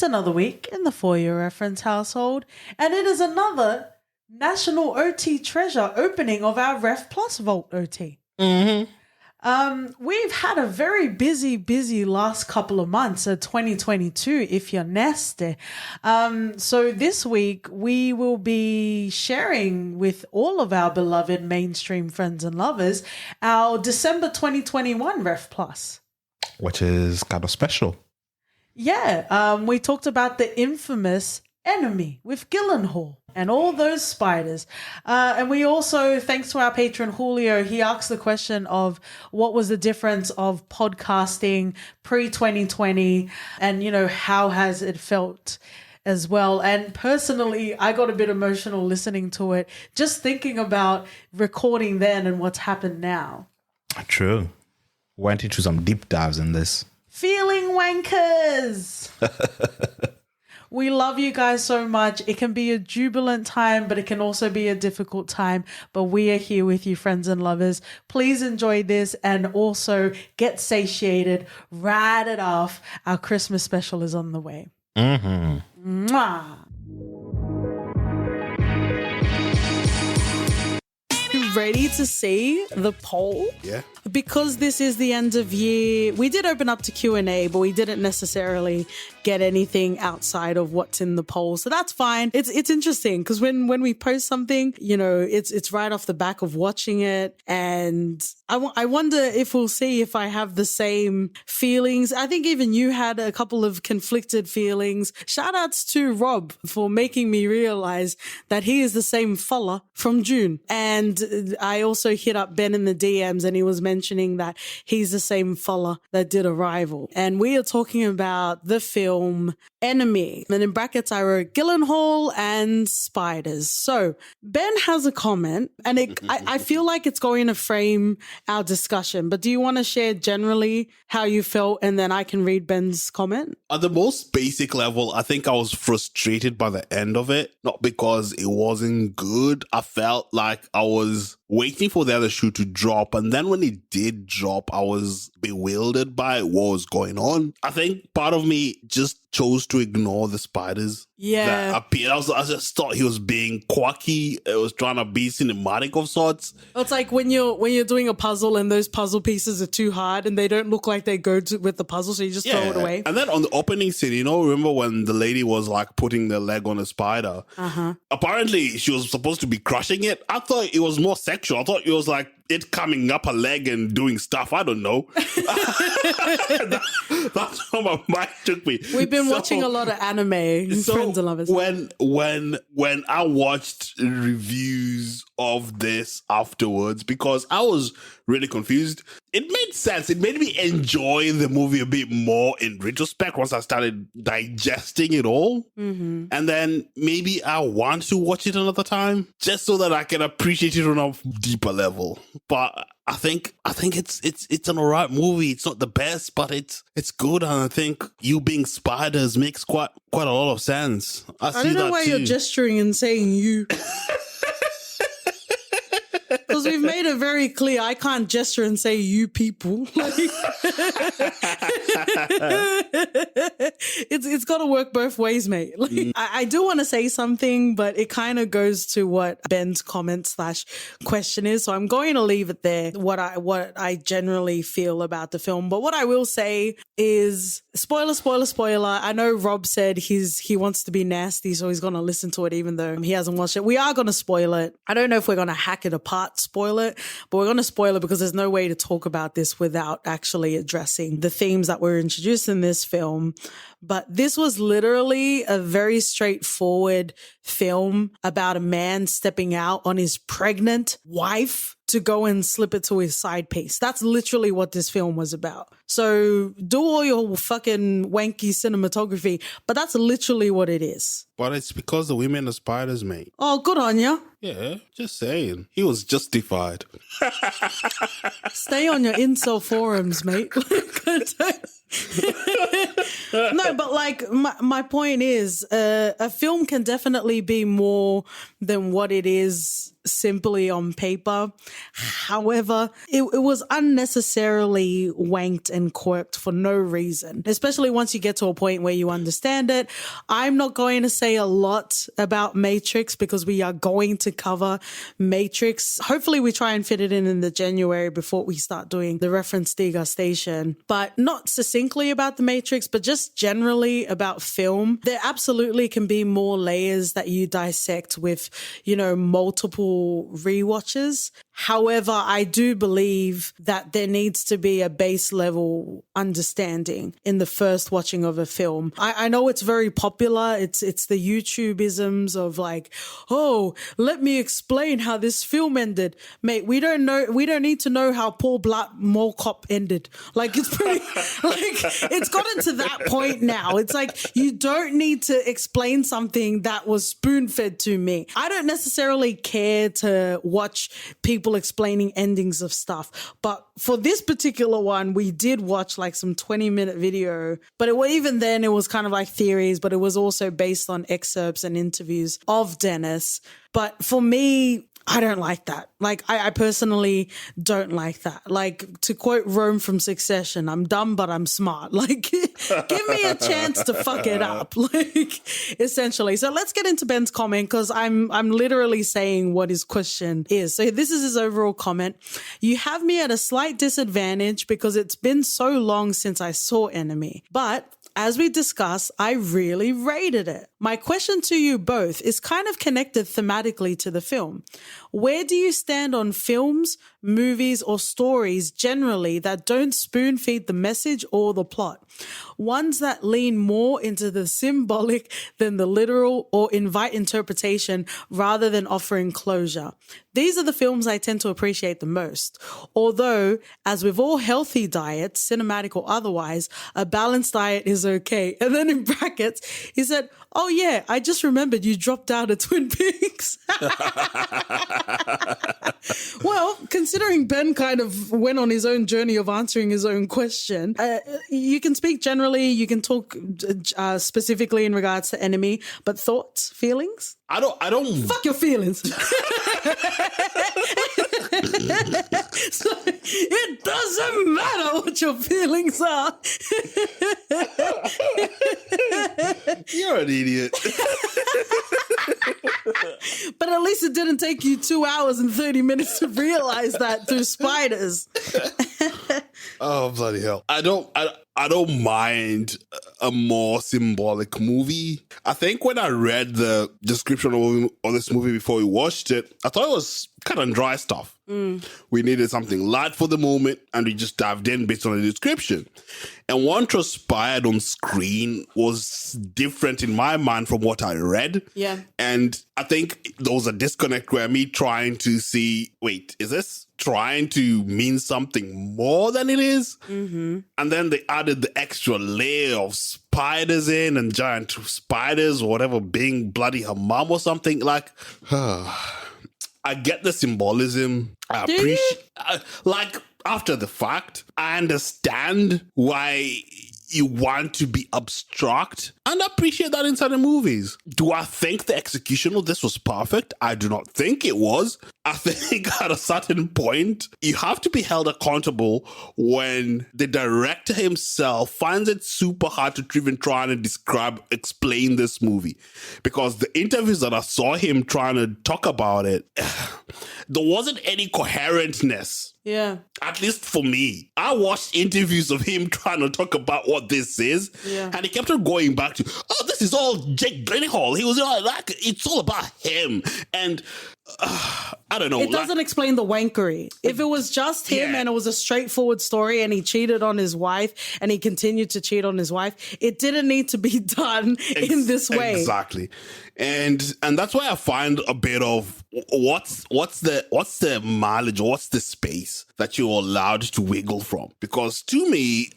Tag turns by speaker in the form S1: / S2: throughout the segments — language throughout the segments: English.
S1: another week in the For Your Reference household, and it is another National OT Treasure opening of our Ref Plus Vault OT.
S2: Mm-hmm.
S1: We've had a very busy last couple of months of 2022, if you're nasty. So this week we will be sharing with all of our beloved mainstream friends and lovers our December 2021 Ref Plus.
S2: Which is kind of special.
S1: Yeah, we talked about the infamous Enemy with Gyllenhaal and all those spiders. And we also, thanks to our patron Julio, he asked the question of what was the difference of podcasting pre-2020 and, you know, how has it felt as well. And personally, I got a bit emotional listening to it, just thinking about recording then and what's happened now.
S2: True. Went into some deep dives in this.
S1: Feeling wankers. We love you guys so much. It can be a jubilant time, but it can also be a difficult time. But we are here with you, friends and lovers. Please enjoy this and also get satiated. Ride it off. Our Christmas special is on the way.
S2: Mm-hmm.
S1: Mwah. Ready to see the poll?
S2: Yeah.
S1: Because this is the end of year, we did open up to Q&A, but we didn't necessarily get anything outside of what's in the poll. So that's fine. It's interesting because when we post something, you know, it's right off the back of watching it. And I wonder if we'll see if I have the same feelings. I think even you had a couple of conflicted feelings. Shout outs to Rob for making me realize that he is the same fella from June. And I also hit up Ben in the DMs and he was mentioning that he's the same fella that did Arrival. And we are talking about the film Enemy. And in brackets, I wrote Gyllenhaal and spiders. So Ben has a comment and I feel like it's going to frame our discussion. But do you want to share generally how you felt and then I can read Ben's comment?
S3: At the most basic level, I think I was frustrated by the end of it. Not because it wasn't good. I felt like I was waiting for the other shoe to drop. And then when it did drop, I was bewildered by what was going on. I think part of me just chose to ignore the spiders.
S1: Yeah.
S3: That appeared. I just thought he was being quirky. It was trying to be cinematic of sorts.
S1: It's like when you're doing a puzzle and those puzzle pieces are too hard and they don't look like they go with the puzzle, so you just throw it away.
S3: And then on the opening scene, you know, remember when the lady was like putting the leg on a spider?
S1: Uh-huh.
S3: Apparently, she was supposed to be crushing it. I thought it was more sexual. I thought it was like it coming up her leg and doing stuff. I don't know. That's how my mind took me.
S1: We've been watching a lot of anime, friends and lovers.
S3: When I watched reviews of this afterwards, because I was really confused, it made sense. It made me enjoy the movie a bit more in retrospect once I started digesting it all.
S1: Mm-hmm.
S3: And then maybe I want to watch it another time just so that I can appreciate it on a deeper level. But I think it's an alright movie. It's not the best, but it's good, and I think you being spiders makes quite a lot of sense. I
S1: don't know why you're gesturing and saying you. Because we've made it very clear I can't gesture and say you people. It's got to work both ways, mate. I do want to say something, but it kind of goes to what Ben's comment / question is. So I'm going to leave it there, what I generally feel about the film. But what I will say is, spoiler. I know Rob said he wants to be nasty, so he's going to listen to it even though he hasn't watched it. We are going to spoil it. I don't know if we're going to hack it apart, spoil it, but we're going to spoil it because there's no way to talk about this without actually addressing the themes that were introduced in this film. But this was literally a very straightforward film about a man stepping out on his pregnant wife to go and slip it to his side piece. That's literally what this film was about. So do all your fucking wanky cinematography, but that's literally what it is.
S3: But it's because the women are spiders, mate.
S1: Oh, good on ya.
S3: Yeah, just saying. He was justified.
S1: Stay on your incel forums, mate. No, but like my point is, a film can definitely be more than what it is simply on paper. However, it was unnecessarily wanked and quirked for no reason, especially once you get to a point where you understand it. I'm not going to say a lot about Matrix because we are going to cover Matrix. Hopefully we try and fit it in the January before we start doing the reference degustation, but not succinctly about the Matrix, but just generally about film. There absolutely can be more layers that you dissect with, multiple rewatches. However, I do believe that there needs to be a base level understanding in the first watching of a film. I know it's very popular. It's the YouTube-isms of like, oh, let me explain how this film ended. Mate, we don't need to know how Paul Blart Mall Cop ended. Like, it's pretty, like, it's gotten to that point now. It's like, you don't need to explain something that was spoon-fed to me. I don't necessarily care to watch people explaining endings of stuff, but for this particular one, we did watch like some 20-minute video, but even then it was kind of like theories, but it was also based on excerpts and interviews of Dennis. But for me, I don't like that. Like, I personally don't like that. Like, to quote Rome from Succession, I'm dumb, but I'm smart. Like, give me a chance to fuck it up. Like, essentially. So let's get into Ben's comment, because I'm literally saying what his question is. So this is his overall comment. You have me at a slight disadvantage because it's been so long since I saw Enemy. But as we discussed, I really rated it. My question to you both is kind of connected thematically to the film. Where do you stand on films, movies, or stories generally that don't spoon feed the message or the plot? Ones that lean more into the symbolic than the literal or invite interpretation rather than offering closure. These are the films I tend to appreciate the most. Although, as with all healthy diets, cinematic or otherwise, a balanced diet is okay. And then in brackets, he said, oh yeah, I just remembered you dropped out of Twin Peaks. Well, considering Ben kind of went on his own journey of answering his own question, you can speak generally, you can talk specifically in regards to Enemy, but thoughts, feelings?
S3: I don't
S1: Fuck your feelings. So, it doesn't matter what your feelings are.
S3: You're an idiot.
S1: But at least it didn't take you 2 hours and 30 minutes to realize that through spiders.
S3: Oh, bloody hell. I don't mind a more symbolic movie. I think when I read the description of this movie before we watched it, I thought it was kind of dry stuff. We needed something light for the moment, and we just dived in based on the description. And what transpired on screen was different in my mind from what I read. Yeah. And I think there was a disconnect where me trying to see, wait, is this trying to mean something more than it is? Mm-hmm. And then they added the extra layer of spiders in, and giant spiders or whatever being bloody her mom or something. Like, I get the symbolism. I appreciate, like, after the fact, I understand why you want to be abstract, and I appreciate that inside the movies. Do I think the execution of this was perfect? I do not think it was. I think at a certain point, you have to be held accountable when the director himself finds it super hard to even try and explain this movie. Because the interviews that I saw him trying to talk about it, there wasn't any coherentness. Yeah. At least for me. I watched interviews of him trying to talk about what this is. Yeah. And he kept on going back to, oh, this is all Jake Gyllenhaal. He was like, it's all about him. And I don't know.
S1: It doesn't explain the wankery. If it was just him and it was a straightforward story and he cheated on his wife and he continued to cheat on his wife, it didn't need to be done in this way.
S3: Exactly. And that's why I find a bit of what's the mileage or what's the space that you're allowed to wiggle from? Because to me,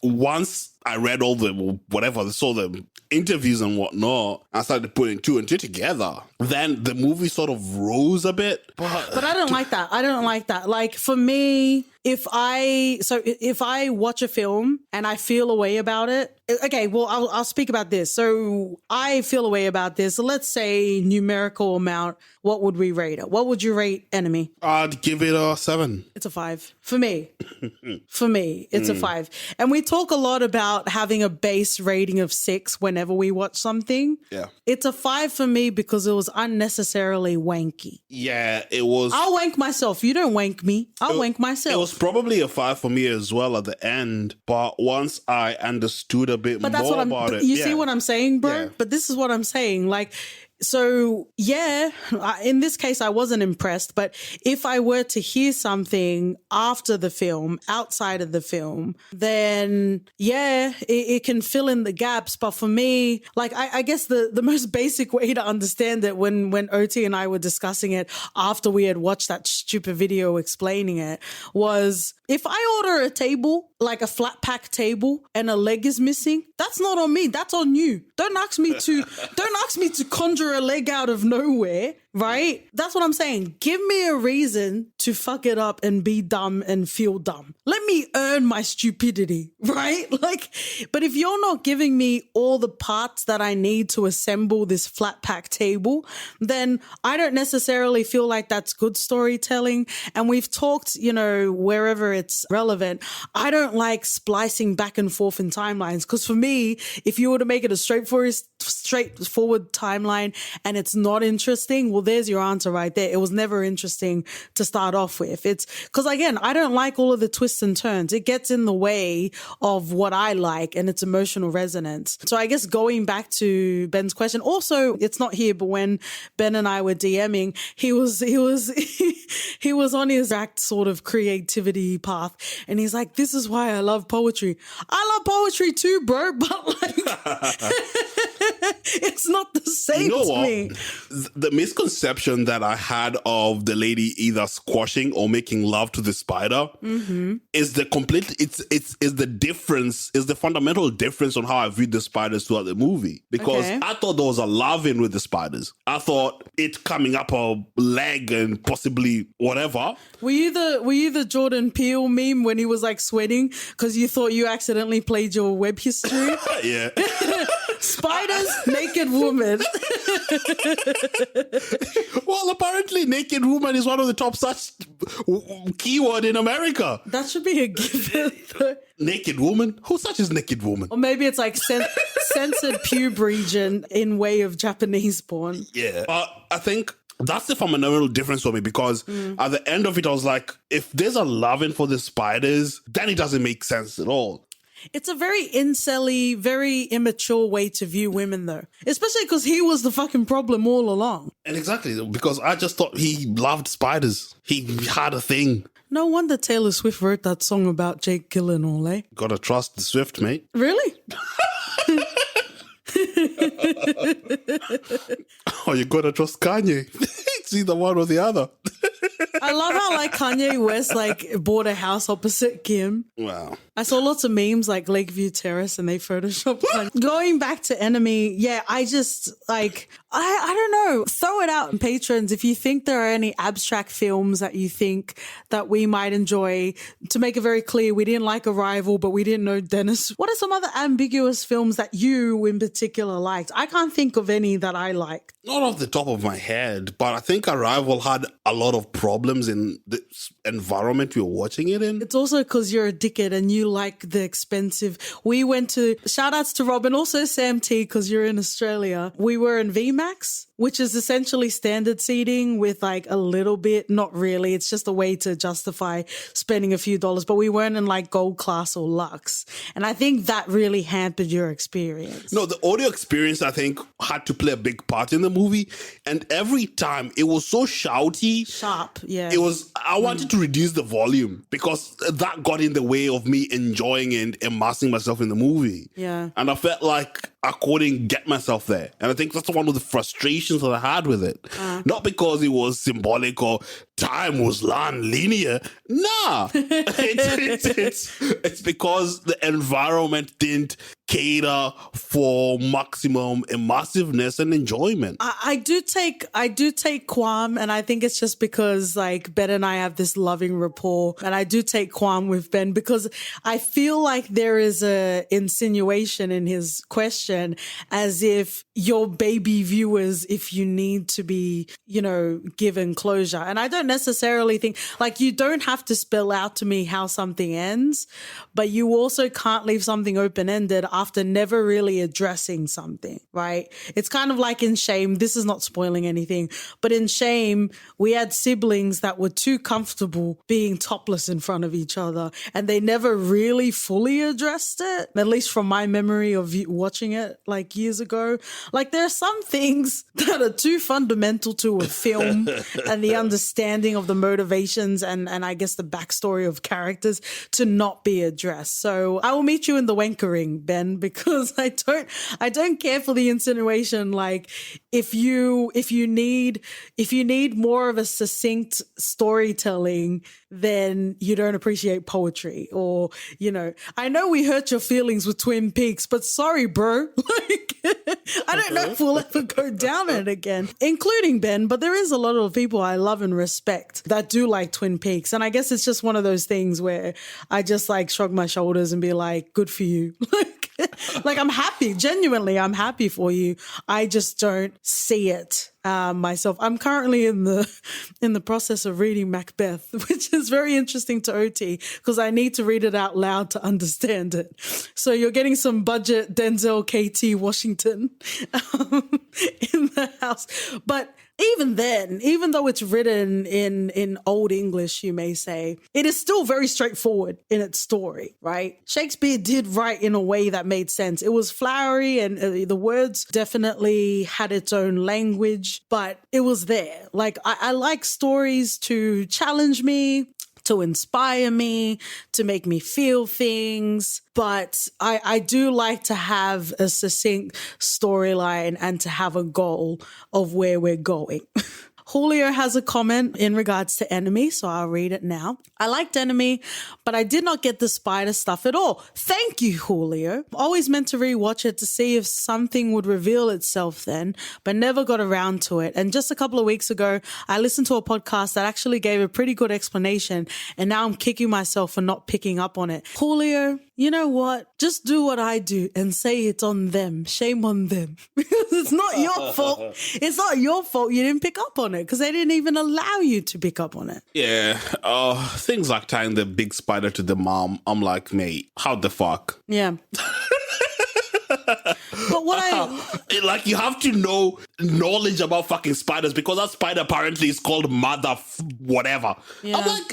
S3: once I read all the whatever, saw the interviews and whatnot, I started putting two and two together. Then the movie sort of rose a bit.
S1: But I don't like that. I don't like that. Like, for me, if I watch a film and I feel a way about it, okay, well, I'll speak about this. So I feel a way about this. So let's say numerical amount. What would we rate it? What would you rate Enemy?
S3: I'd give it a 7.
S1: It's a 5 for me. For me, it's a 5. And we talk a lot about having a base rating of 6 whenever we watch something.
S3: Yeah.
S1: It's a 5 for me because it was unnecessarily wanky.
S3: Yeah, it was.
S1: I'll wank myself. You don't wank me. I'll wank myself.
S3: It was probably a 5 for me as well at the end. But once I understood a bit more about it.
S1: You see what I'm saying, bro?
S3: Yeah.
S1: But this is what I'm saying. Like, so yeah, in this case, I wasn't impressed. But if I were to hear something after the film, outside of the film, then yeah, it can fill in the gaps. But for me, like, I guess the most basic way to understand it when OT and I were discussing it after we had watched that stupid video explaining it was, if I order a table, like a flat pack table, and a leg is missing, that's not on me. That's on you. Don't ask me to conjure a leg out of nowhere, right? That's what I'm saying. Give me a reason to fuck it up and be dumb and feel dumb. Let me earn my stupidity, right? Like, but if you're not giving me all the parts that I need to assemble this flat pack table, then I don't necessarily feel like that's good storytelling. And we've talked, wherever it's relevant, I don't like splicing back and forth in timelines, because for me, if you were to make it a straightforward timeline and it's not interesting, well, there's your answer right there. It was never interesting to start off with. It's because, again, I don't like all of the twists and turns. It gets in the way of what I like and its emotional resonance. So I guess going back to Ben's question, also, it's not here, but when Ben and I were DMing, he was he was on his exact sort of creativity path, and he's like, "This is why I love poetry. I love poetry too, bro, but like." It's not the same to me.
S3: The misconception that I had of the lady either squashing or making love to the spider is the complete. It's the difference. Is the fundamental difference on how I viewed the spiders throughout the movie. Because I thought there was a love-in with the spiders. I thought it coming up a leg and possibly whatever.
S1: Were you the Jordan Peele meme when he was like sweating because you thought you accidentally played your web history?
S3: Yeah.
S1: Spiders, naked woman.
S3: Well, apparently naked woman is one of the top search keyword in America.
S1: That should be a given.
S3: Naked woman? Who searches naked woman?
S1: Or maybe it's like censored pube region in way of Japanese porn.
S3: Yeah. I think that's the fundamental difference for me, because at the end of it, I was like, if there's a loving for the spiders, then it doesn't make sense at all.
S1: It's a very incel-y, very immature way to view women, though. Especially because he was the fucking problem all along.
S3: And exactly, because I just thought he loved spiders. He had a thing.
S1: No wonder Taylor Swift wrote that song about Jake Gyllenhaal, eh?
S3: Gotta trust the Swift, mate.
S1: Really?
S3: Oh, you gotta trust Kanye. It's either one or the other.
S1: I love how like Kanye West like bought a house opposite Kim.
S3: Wow.
S1: I saw lots of memes like Lakeview Terrace and they photoshopped Kanye. Going back to Enemy, yeah, I just like, I don't know, throw it out in patrons if you think there are any abstract films that you think that we might enjoy. To make it very clear, we didn't like Arrival, but we didn't know Dennis. What are some other ambiguous films that you in particular liked? I can't think of any that I liked.
S3: Not off the top of my head, but I think Arrival had a lot of problems in the environment we were watching it in.
S1: It's also because you're a dickhead and you like the expensive. We went to, shout outs to Rob and also Sam T because you're in Australia. We were in VMAX, which is essentially standard seating with like a little bit, not really. It's just a way to justify spending a few dollars, but we weren't in like gold class or luxe. And I think that really hampered your experience.
S3: No, the audio experience, I think, had to play a big part in the movie. And every time it was so shouty.
S1: Sharp, yeah.
S3: It was, I wanted to reduce the volume because that got in the way of me enjoying and immersing myself in the movie.
S1: Yeah.
S3: And I felt like I couldn't get myself there. And I think that's one of the frustrations that I had with it. Not because it was symbolic or time was non-linear. Nah, it's because the environment didn't cater for maximum immersiveness and enjoyment.
S1: I do take qualm, and I think it's just because like Ben and I have this loving rapport, and I do take qualm with Ben because I feel like there is a insinuation in his question as if your baby viewers, if you need to be, given closure. And I don't necessarily think like you don't have to spell out to me how something ends, but you also can't leave something open-ended after never really addressing something, right? It's kind of like in Shame. This is not spoiling anything, but in Shame, we had siblings that were too comfortable being topless in front of each other, and they never really fully addressed it, at least from my memory of watching it like years ago. Like there are some things that are too fundamental to a film and the understanding of the motivations and I guess the backstory of characters to not be addressed. So I will meet you in the wankering, Ben, because I don't care for the insinuation. Like if you need more of a succinct storytelling, then you don't appreciate poetry. Or, I know we hurt your feelings with Twin Peaks, but sorry, bro. Like, I don't know if we'll ever go down it again, including Ben, but there is a lot of people I love and respect that do like Twin Peaks. And I guess it's just one of those things where I just like shrug my shoulders and be like, good for you. Like I'm happy, genuinely, I'm happy for you. I just don't see it myself. I'm currently in the process of reading Macbeth, which is very interesting to OT because I need to read it out loud to understand it. So you're getting some budget Denzel KT Washington in the house. But even then, even though it's written in Old English, you may say, it is still very straightforward in its story, right? Shakespeare did write in a way that made sense. It was flowery and the words definitely had its own language, but it was there. Like, I like stories to challenge me, to inspire me, to make me feel things. But I do like to have a succinct storyline and to have a goal of where we're going. Julio has a comment in regards to Enemy, so I'll read it now. I liked Enemy, but I did not get the spider stuff at all. Thank you, Julio. Always meant to rewatch it to see if something would reveal itself then, but never got around to it. And just a couple of weeks ago, I listened to a podcast that actually gave a pretty good explanation, and now I'm kicking myself for not picking up on it. Julio, you know what? Just do what I do and say it's on them. Shame on them. Because it's not your fault. It's not your fault you didn't pick up on it because they didn't even allow you to pick up on it.
S3: Yeah. Things like tying the big spider to the mom. I'm like, mate, how the fuck?
S1: Yeah. But what
S3: like, you have to know knowledge about fucking spiders because that spider apparently is called mother whatever. Yeah. I'm like,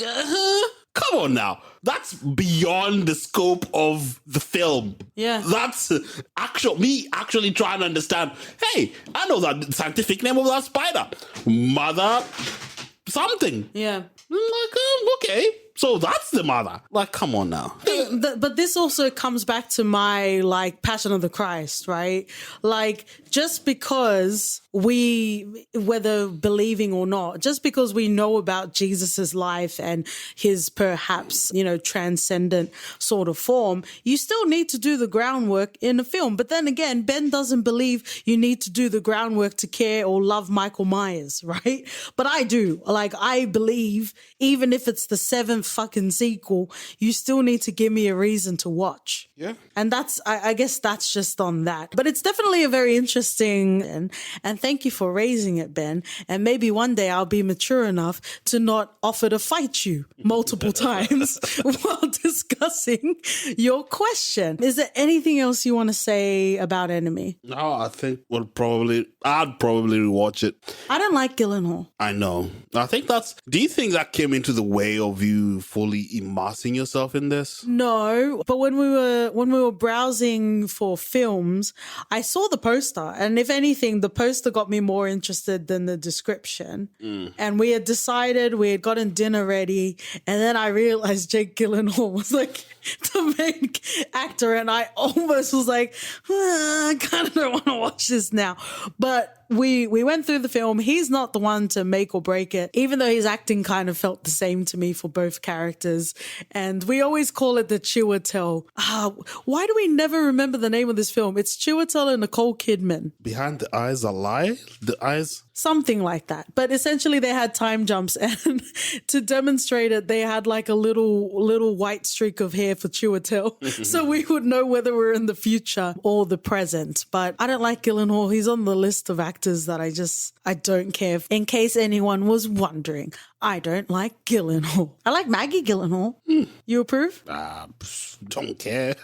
S3: come on now. That's beyond the scope of the film.
S1: Yeah.
S3: That's me actually trying to understand, hey, I know that scientific name of that spider. Mother something.
S1: Yeah.
S3: I'm like, okay. So that's the mother. Like, come on now.
S1: But this also comes back to my, like, Passion of the Christ, right? Like, just because whether believing or not, just because we know about Jesus's life and his perhaps, transcendent sort of form, you still need to do the groundwork in a film. But then again, Ben doesn't believe you need to do the groundwork to care or love Michael Myers, right? But I do. Like, I believe even if it's the seventh fucking sequel, you still need to give me a reason to watch.
S3: Yeah.
S1: And I guess that's just on that. But it's definitely a very interesting, and thank you for raising it, Ben. And maybe one day I'll be mature enough to not offer to fight you multiple times while discussing your question. Is there anything else you want to say about Enemy?
S3: No, I think I'd probably rewatch it.
S1: I don't like Gyllenhaal.
S3: I know. Do you think that came into the way of you fully immersing yourself in this?
S1: No, but when we were browsing for films, I saw the poster, and if anything, the poster got me more interested than the description. And we had decided, we had gotten dinner ready, and then I realized Jake Gyllenhaal was like the main actor, and I almost was like, I kind of don't want to watch this now. But we went through the film. He's not the one to make or break it, even though his acting kind of felt the same to me for both characters. And we always call it the Chiwetel. Why do we never remember the name of this film? It's Chiwetel and Nicole Kidman.
S3: Behind the Eyes a Lie? The Eyes?
S1: Something like that. But essentially they had time jumps, and to demonstrate it, they had like a little white streak of hair for Chiwetel. So we would know whether we're in the future or the present. But I don't like Gyllenhaal. He's on the list of actors that I don't care. In case anyone was wondering, I don't like Gyllenhaal. I like Maggie Gyllenhaal. You approve?
S3: Don't care.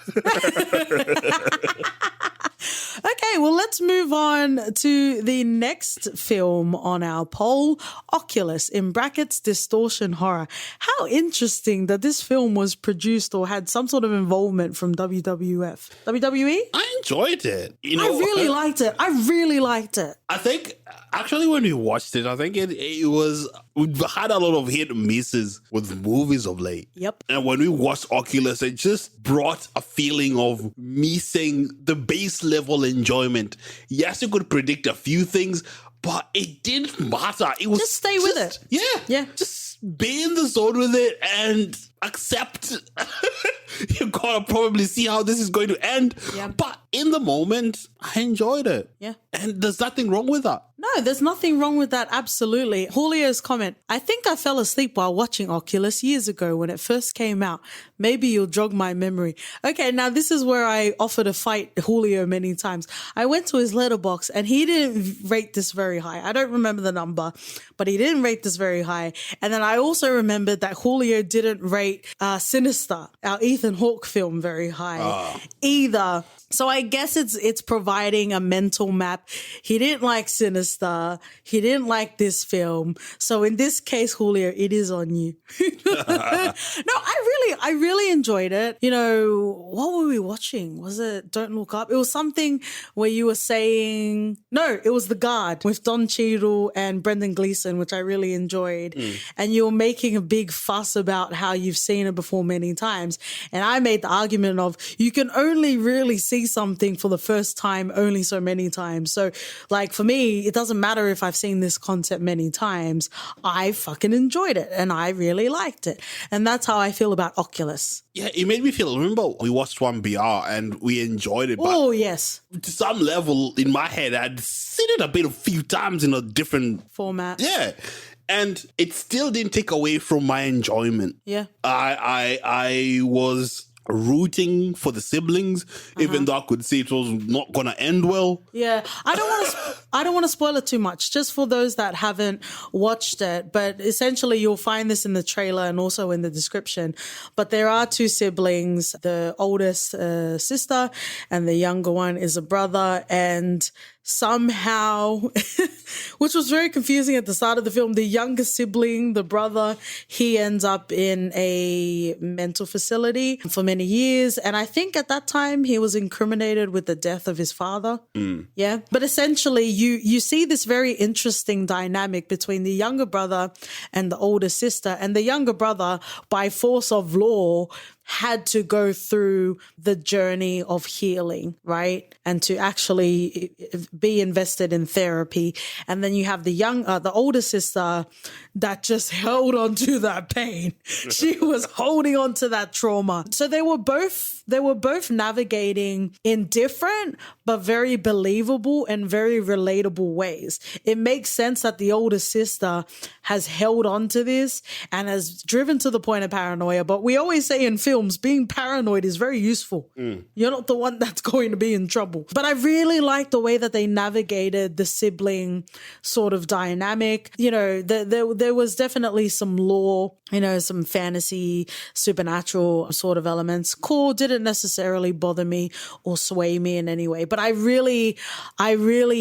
S1: Okay, well, let's move on to the next film on our poll, Oculus, in brackets, distortion horror. How interesting that this film was produced or had some sort of involvement from WWE?
S3: I enjoyed it.
S1: I really liked it.
S3: I think, actually, when we watched it, I think it was, we've had a lot of hit and misses with movies of late.
S1: Yep.
S3: And when we watched Oculus, it just brought a feeling of missing the base level enjoyment. Yes, you could predict a few things, but it didn't matter. It was
S1: just stay with it.
S3: Yeah. Just be in the zone with it and accept. You gotta probably see how this is going to end.
S1: Yeah.
S3: But in the moment, I enjoyed it.
S1: Yeah.
S3: And there's nothing wrong with that.
S1: No, there's nothing wrong with that. Absolutely. Julio's comment. I think I fell asleep while watching Oculus years ago when it first came out. Maybe you'll jog my memory. Okay, now this is where I offered to fight Julio many times. I went to his letterbox and he didn't rate this very high. I don't remember the number, but he didn't rate this very high. And then I also remembered that Julio didn't rate Sinister, our Ethan Hawke film, very high either. So I guess it's providing a mental map. He didn't like Sinister. He didn't like this film. So in this case, Julio, it is on you. No, I really enjoyed it. You know, what were we watching? Was it Don't Look Up? It was something where you were saying, no, it was The Guard with Don Cheadle and Brendan Gleeson, which I really enjoyed. And you were making a big fuss about how you've seen it before many times. And I made the argument of you can only really see something for the first time only so many times. So like for me, it doesn't matter if I've seen this concept many times. I fucking enjoyed it and I really liked it. And that's how I feel about Oculus.
S3: Yeah, it made me feel, remember we watched one BR and we enjoyed it.
S1: Oh, yes.
S3: To some level in my head, I'd seen it a few times in a different
S1: format.
S3: Yeah. And it still didn't take away from my enjoyment.
S1: Yeah.
S3: I was rooting for the siblings, even though I could see it was not gonna end well.
S1: Yeah, I don't want to spoil it too much, just for those that haven't watched it. But essentially, you'll find this in the trailer and also in the description. But there are two siblings. The oldest sister, and the younger one is a brother. And somehow, which was very confusing at the start of the film, the younger sibling, the brother, he ends up in a mental facility for many years. And I think at that time he was incriminated with the death of his father. Yeah. But essentially you see this very interesting dynamic between the younger brother and the older sister. And the younger brother, by force of law, had to go through the journey of healing, right? And to actually be invested in therapy. And then you have the older sister that just held on to that pain. She was holding on to that trauma. So they were both navigating in different but very believable and very relatable ways. It makes sense that the older sister has held on to this and has driven to the point of paranoia. But we always say in films, being paranoid is very useful. You're not the one that's going to be in trouble. But I really like the way that they navigated the sibling sort of dynamic. You know, there was definitely some lore, you know, some fantasy, supernatural sort of elements. Cool, didn't necessarily bother me or sway me in any way. But I really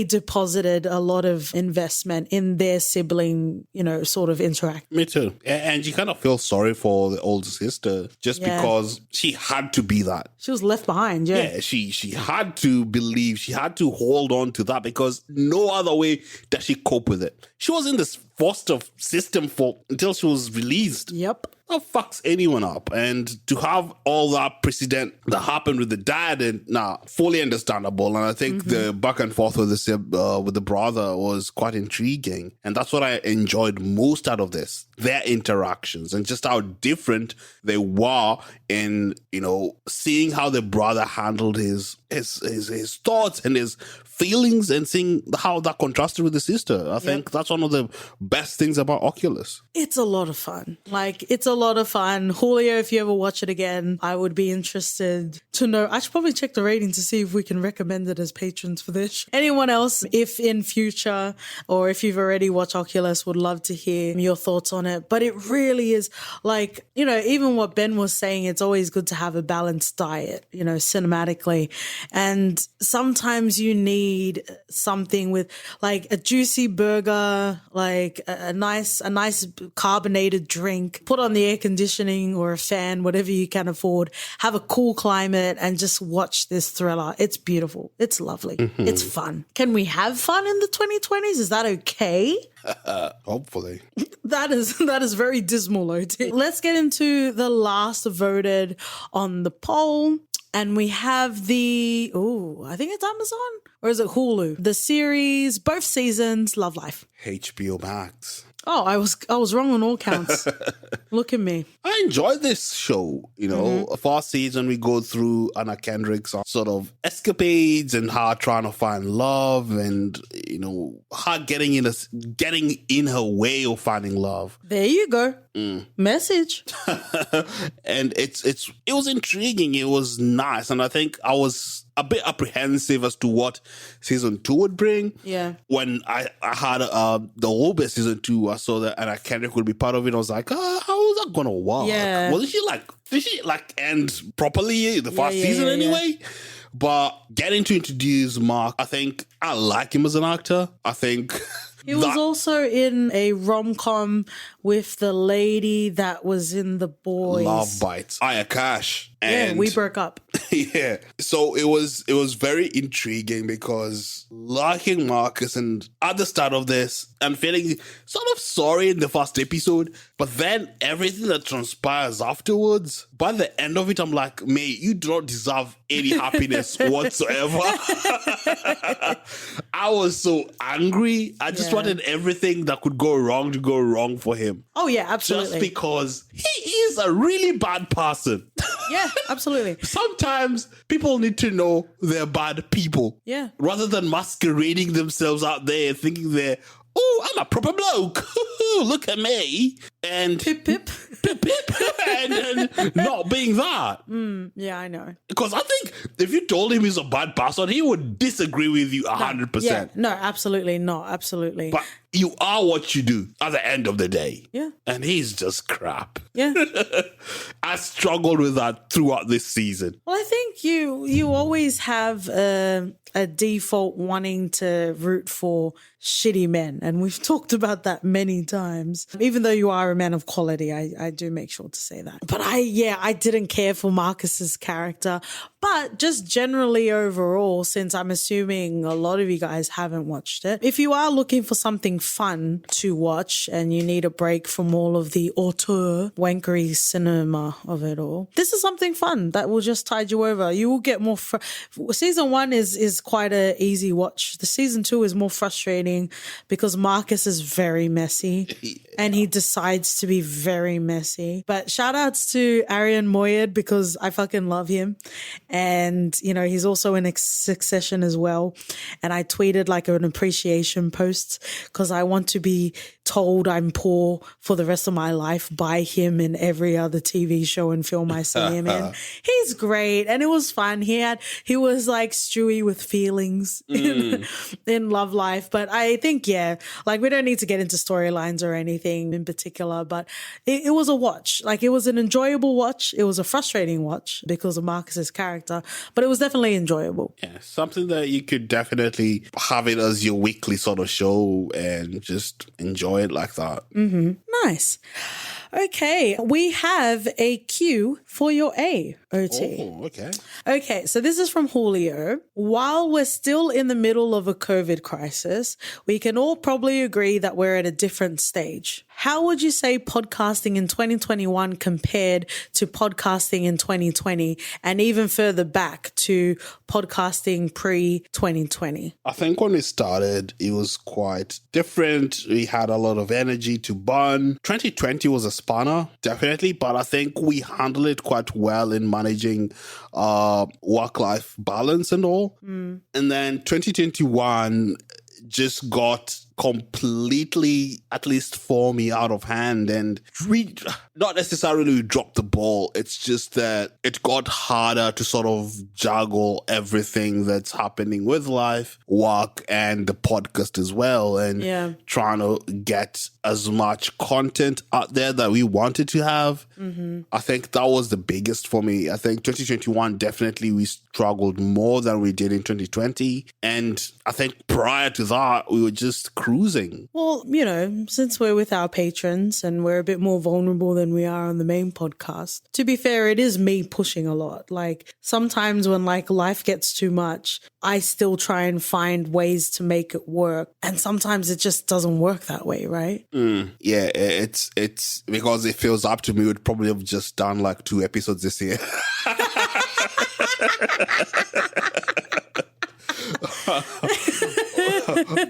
S1: deposited a lot of investment in their sibling, you know, sort of interact.
S3: Me too. And you kind of feel sorry for the older sister just because she had to be that.
S1: She was left behind,
S3: Yeah, she had to believe, she had to hold on to that because no other way does she cope with it. She was in this foster system for until she was released.
S1: Yep.
S3: That fucks anyone up. And to have all that precedent that happened with the dad, and fully understandable. And I think the back and forth with the brother was quite intriguing. And that's what I enjoyed most out of this. Their interactions and just how different they were in, seeing how the brother handled his thoughts and his feelings, and seeing how that contrasted with the sister. I think that's one of the best things about Oculus.
S1: It's a lot of fun. It's a lot of fun. Julio, if you ever watch it again, I would be interested to know. I should probably check the rating to see if we can recommend it as patrons for this. Anyone else, if in future or if you've already watched Oculus, would love to hear your thoughts on it. But it really is even what Ben was saying, it's always good to have a balanced diet, cinematically. And sometimes you need something with a juicy burger, a nice carbonated drink, put on the air conditioning or a fan, whatever you can afford, have a cool climate and just watch this thriller. It's beautiful. It's lovely. It's fun. Can we have fun in the 2020s? Is that okay?
S3: Hopefully.
S1: That is very dismal, OT. Let's get into the last voted on the poll. And we have I think it's Amazon, or is it Hulu? The series, both seasons, Love Life.
S3: HBO Max.
S1: Oh, I was wrong on all counts. Look at me.
S3: I enjoyed this show. First season we go through Anna Kendrick's sort of escapades and her trying to find love, and her getting in her way of finding love.
S1: There you go. Message.
S3: And it was intriguing. It was nice, and I think I was a bit apprehensive as to what season 2 would bring.
S1: Yeah.
S3: When I had the whole bit season 2, I saw that Anna Kendrick would be part of it. I was like, how is that gonna work?
S1: Yeah.
S3: Did she end properly the first season anyway? Yeah. But getting to introduce Mark, I think I like him as an actor. I think
S1: he was also in a rom-com with the lady that was in The Boys.
S3: Love Bites. Aya Cash.
S1: Yeah, we broke up.
S3: Yeah. So it was very intriguing because liking Marcus, and at the start of this and feeling sort of sorry in the first episode, but then everything that transpires afterwards, by the end of it, I'm like, mate, you do not deserve any happiness whatsoever. I was so angry. I just wanted everything that could go wrong to go wrong for him.
S1: Oh, yeah, absolutely.
S3: Just because he is a really bad person.
S1: Yeah, absolutely.
S3: Sometimes people need to know they're bad people.
S1: Yeah.
S3: Rather than masquerading themselves out there thinking they're, oh, I'm a proper bloke. Look at me. And
S1: pip, pip.
S3: Pip, pip. and not being that.
S1: Yeah, I know.
S3: Because I think if you told him he's a bad person, he would disagree with you 100%.
S1: Yeah, no, absolutely not. Absolutely.
S3: But you are what you do at the end of the day.
S1: Yeah.
S3: And he's just crap.
S1: Yeah.
S3: I struggled with that throughout this season.
S1: Well, I think you always have a default wanting to root for shitty men. And we've talked about that many times. Even though you are a man of quality, I do make sure to say that. But I didn't care for Marcus's character. But just generally overall, since I'm assuming a lot of you guys haven't watched it, if you are looking for something fun to watch and you need a break from all of the auteur wankery cinema of it all, this is something fun that will just tide you over. You will get more. Season 1 is quite a easy watch. The season 2 is more frustrating because Marcus is very messy and he decides to be very messy. But shout outs to Arian Moayed because I fucking love him. And, he's also in Succession as well. And I tweeted an appreciation post because I want to be told I'm poor for the rest of my life by him in every other TV show and film I see him in. He's great. And it was fun. He was like Stewie with feelings in Love Life. But I think, we don't need to get into storylines or anything in particular, but it was a watch. It was an enjoyable watch. It was a frustrating watch because of Marcus's character, but it was definitely enjoyable.
S3: Yeah, something that you could definitely have it as your weekly sort of show and just enjoy it like that.
S1: Nice. Okay, we have a Q for your A, OT.
S3: Oh, okay.
S1: Okay, so this is from Julio. While we're still in the middle of a COVID crisis, we can all probably agree that we're at a different stage. How would you say podcasting in 2021 compared to podcasting in 2020 and even further back to podcasting pre-2020?
S3: I think when we started, it was quite different. We had a lot of energy to burn. 2020 was a spanner, definitely, but I think we handled it quite well in managing work-life balance and all. And then 2021 just got completely, at least for me, out of hand, and not necessarily dropped the ball. It's just that it got harder to sort of juggle everything that's happening with life, work, and the podcast as well, and trying to get as much content out there that we wanted to have. I think that was the biggest for me. I think 2021 definitely we struggled more than we did in 2020, and I think prior to that we were just cruising.
S1: Well, you know, since we're with our patrons and we're a bit more vulnerable than we are on the main podcast, to be fair, it is me pushing a lot. Like sometimes when like life gets too much, I still try and find ways to make it work. And sometimes it just doesn't work that way, right?
S3: Yeah, it's because it feels up to me. We'd probably have just done like 2 episodes this year.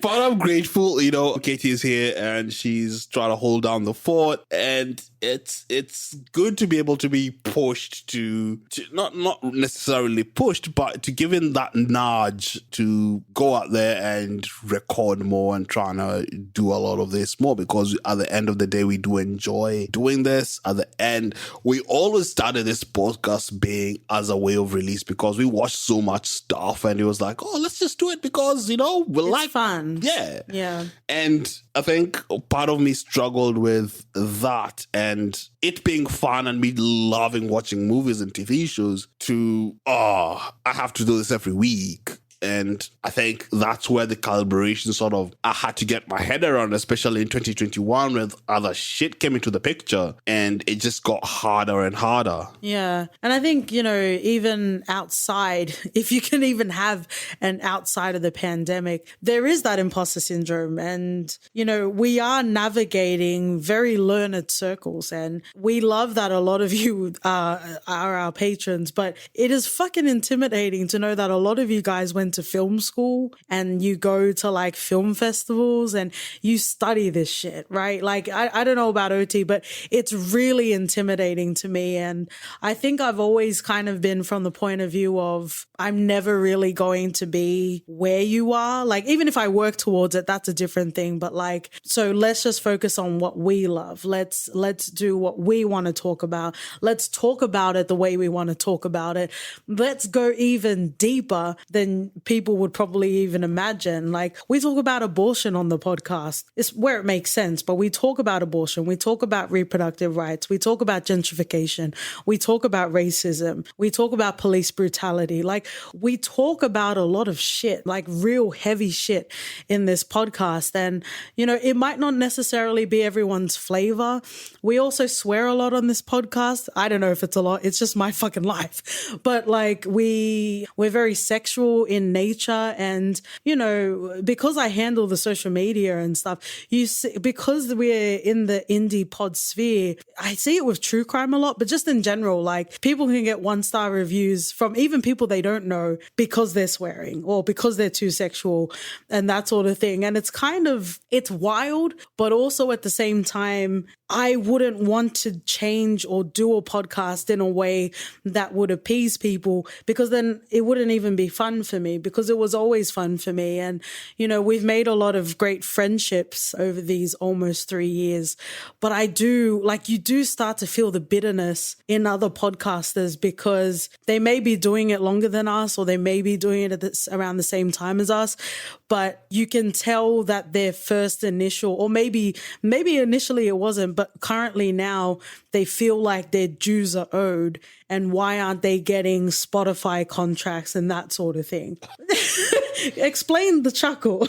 S3: But I'm grateful, you know, Katie is here and she's trying to hold down the fort, and it's good to be able to be pushed to not necessarily pushed, but to give in that nudge to go out there and record more and trying to do a lot of this more, because at the end of the day, we do enjoy doing this. At the end, we always started this podcast being as a way of release because we watched so much stuff and it was like, oh, let's just do it because, you know, we like
S1: fun.
S3: Yeah. And I think part of me struggled with that and it being fun and me loving watching movies and TV shows to, I have to do this every week. And I think that's where the calibration sort of, I had to get my head around, especially in 2021 when other shit came into the picture and it just got harder and harder.
S1: Yeah. And I think, you know, even outside, if you can even have an outside of the pandemic, there is that imposter syndrome. And, you know, we are navigating very learned circles and we love that a lot of you are our patrons, but it is fucking intimidating to know that a lot of you guys went to film school and you go to like film festivals and you study this shit, right? Like, I don't know about OT, but it's really intimidating to me. And I think I've always kind of been from the point of view of I'm never really going to be where you are. Like, even if I work towards it, that's a different thing. But like, so let's just focus on what we love. Let's do what we want to talk about. Let's talk about it the way we want to talk about it. Let's go even deeper than people would probably even imagine. Like, we talk about abortion on the podcast. It's where it makes sense, but we talk about abortion. We talk about reproductive rights. We talk about gentrification. We talk about racism. We talk about police brutality. Like, we talk about a lot of shit, like real heavy shit in this podcast. And, you know, it might not necessarily be everyone's flavor. We also swear a lot on this podcast. I don't know if it's a lot. It's just my fucking life. But like, we're very sexual in nature, and you know, because I handle the social media and stuff, you see, because we're in the indie pod sphere, I see it with true crime a lot, but just in general, like people can get 1-star reviews from even people they don't know because they're swearing or because they're too sexual and that sort of thing. And it's kind of, it's wild, but also at the same time, I wouldn't want to change or do a podcast in a way that would appease people, because then it wouldn't even be fun for me, because it was always fun for me. And, you know, we've made a lot of great friendships over these almost 3 years, but I do, like, you do start to feel the bitterness in other podcasters because they may be doing it longer than us, or they may be doing it at around the same time as us, but you can tell that their first initial, or maybe initially it wasn't, but currently now they feel like their dues are owed, and why aren't they getting Spotify contracts and that sort of thing? Explain the chuckle.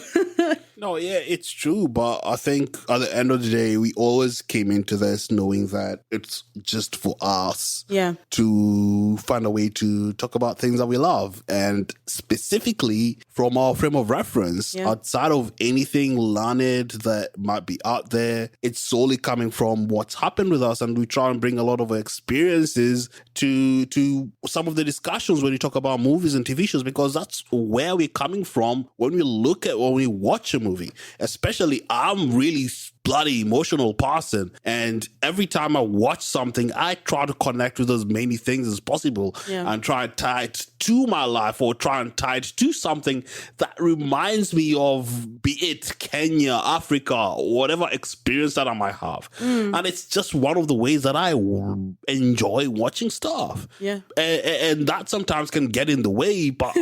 S3: No, yeah, it's true. But I think at the end of the day, we always came into this knowing that it's just for us to find a way to talk about things that we love. And specifically from our frame of reference, outside of anything learned that might be out there, it's solely coming from what's happened with us. And we try and bring a lot of our experiences to some of the discussions when we talk about movies and TV shows, because that's where we're coming from when we watch a movie. Especially, I'm really bloody emotional person, and every time I watch something, I try to connect with as many things as possible and try and tie it to my life, or try and tie it to something that reminds me of, be it Kenya, Africa, or whatever experience that I might have. And it's just one of the ways that I enjoy watching stuff. And that sometimes can get in the way, but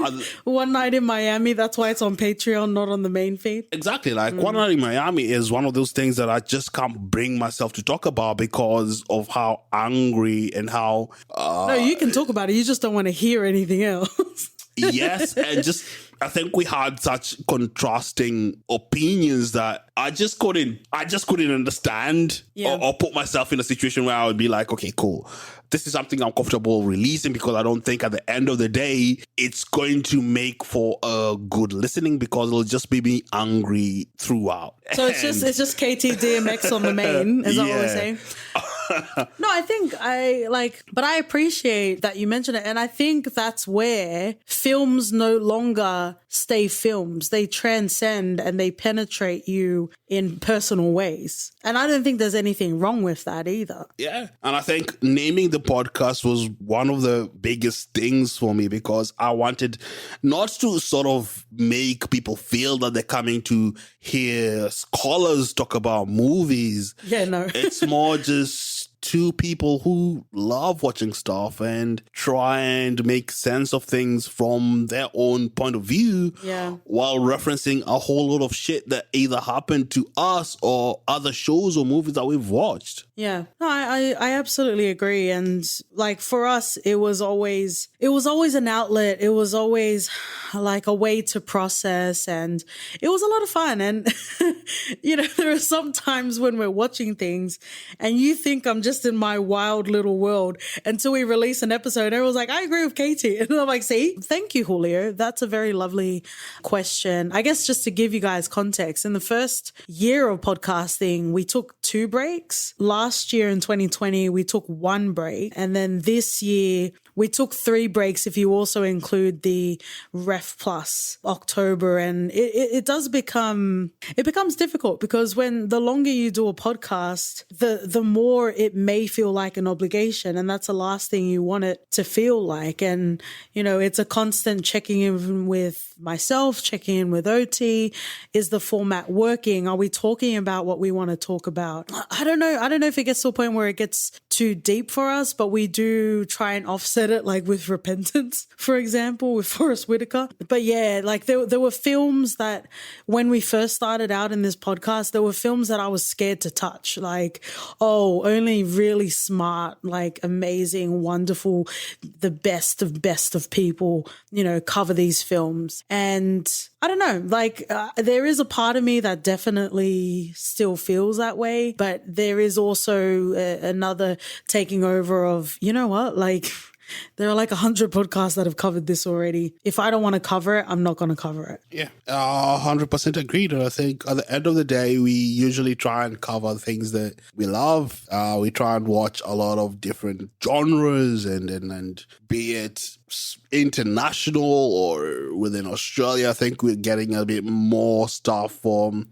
S1: One Night in Miami, that's why it's on Patreon, not on the main feed.
S3: Exactly. Like One Night in Miami is one of those things that I just can't bring myself to talk about because of how angry and how...
S1: No, you can talk about it. You just don't want to hear anything else.
S3: Yes, and just... I think we had such contrasting opinions that I just couldn't understand or put myself in a situation where I would be like, okay, cool. This is something I'm comfortable releasing because I don't think at the end of the day, it's going to make for a good listening because it'll just be me angry throughout.
S1: So it's just KT DMX on the main, is that what we're saying? No, I think but I appreciate that you mentioned it. And I think that's where films no longer stay films. They transcend and they penetrate you in personal ways. And I don't think there's anything wrong with that either.
S3: Yeah. And I think naming the podcast was one of the biggest things for me because I wanted not to sort of make people feel that they're coming to hear scholars talk about movies.
S1: Yeah, no.
S3: It's more just two people who love watching stuff and try and make sense of things from their own point of view while referencing a whole lot of shit that either happened to us or other shows or movies that we've watched.
S1: Yeah, no, I absolutely agree. And like for us, it was always an outlet. It was always like a way to process, and it was a lot of fun. And you know, there are some times when we're watching things and you think I'm just in my wild little world until we release an episode. Everyone's like, I agree with Katie. And I'm like, see, thank you, Julio. That's a very lovely question. I guess just to give you guys context, in the first year of podcasting, we took 2 breaks. Last year in 2020, we took 1 break. And then this year, we took 3 breaks if you also include the Ref Plus October. And it becomes difficult because when the longer you do a podcast, the more it may feel like an obligation. And that's the last thing you want it to feel like. And, you know, it's a constant checking in with myself, checking in with OT. Is the format working? Are we talking about what we want to talk about? I don't know if it gets to a point where it gets too deep for us, but we do try and offset it, like with Repentance, for example, with Forrest Whitaker. But yeah, like there were films that when we first started out in this podcast, there were films that I was scared to touch. Like, oh, only really smart, like amazing, wonderful, the best of people, you know, cover these films. And I don't know, like there is a part of me that definitely still feels that way, but there is also another taking over of, you know what, like there are like 100 podcasts that have covered this already. If I don't want to cover it, I'm not going to cover it.
S3: Yeah, 100% agreed. And I think at the end of the day, we usually try and cover things that we love. We try and watch a lot of different genres and be it international or within Australia. I think we're getting a bit more stuff from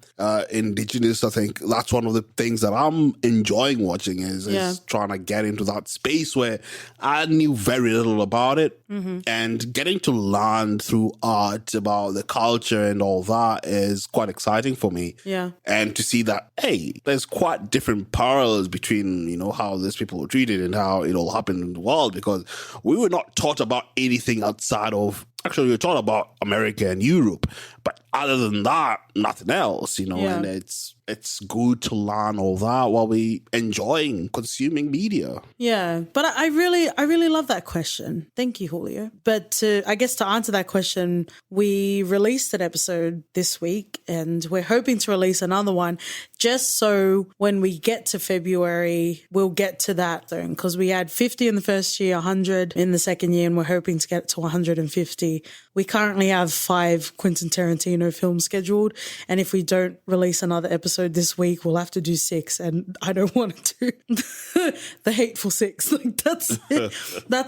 S3: Indigenous. I think that's one of the things that I'm enjoying watching is trying to get into that space where I knew very little about it, and getting to learn through art about the culture and all that is quite exciting for me.
S1: Yeah.
S3: And to see that, hey, there's quite different parallels between, you know, how these people were treated and how it all happened in the world, because we were not taught about anything outside of, actually we were taught about America and Europe, but other than that, nothing else, you know,
S1: Yeah.
S3: and it's good to learn all that while we enjoying consuming media.
S1: Yeah, but I really love that question. Thank you, Julio. But I guess to answer that question, we released an episode this week and we're hoping to release another one just so when we get to February, we'll get to that zone because we had 50 in the first year, 100 in the second year, and we're hoping to get to 150. We currently have 5 Quentin Tarantino films scheduled, and if we don't release another episode this week, we'll have to do 6, and I don't want to do the hateful 6. Like that's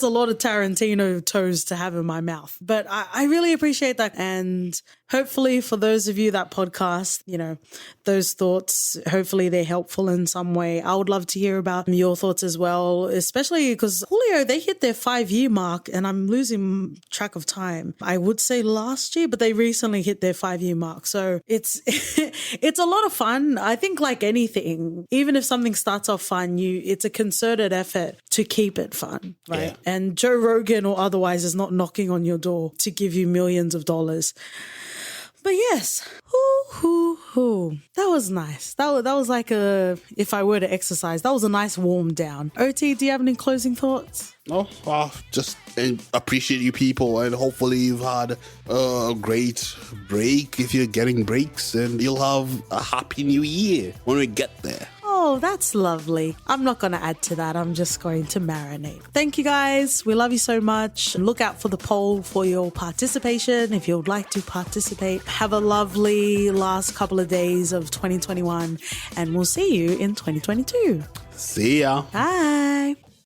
S1: a lot of Tarantino toes to have in my mouth. But I really appreciate that, and hopefully for those of you that podcast, you know, those thoughts, hopefully they're helpful in some way. I would love to hear about your thoughts as well, especially because Julio, they hit their 5-year mark and I'm losing track of time. I would say last year, but they recently hit their 5-year mark. So it's it's a lot of fun. I think like anything, even if something starts off fun, it's a concerted effort to keep it fun, right? Yeah. And Joe Rogan or otherwise is not knocking on your door to give you millions of dollars. But yes, that was nice. That was like if I were to exercise, that was a nice warm down. OT, do you have any closing thoughts?
S3: No, just appreciate you people, and hopefully you've had a great break if you're getting breaks, and you'll have a happy new year when we get there.
S1: Oh, that's lovely. I'm not going to add to that. I'm just going to marinate. Thank you guys. We love you so much. Look out for the poll for your participation if you would like to participate. Have a lovely last couple of days of 2021 and we'll see you in 2022.
S3: See ya.
S1: Bye.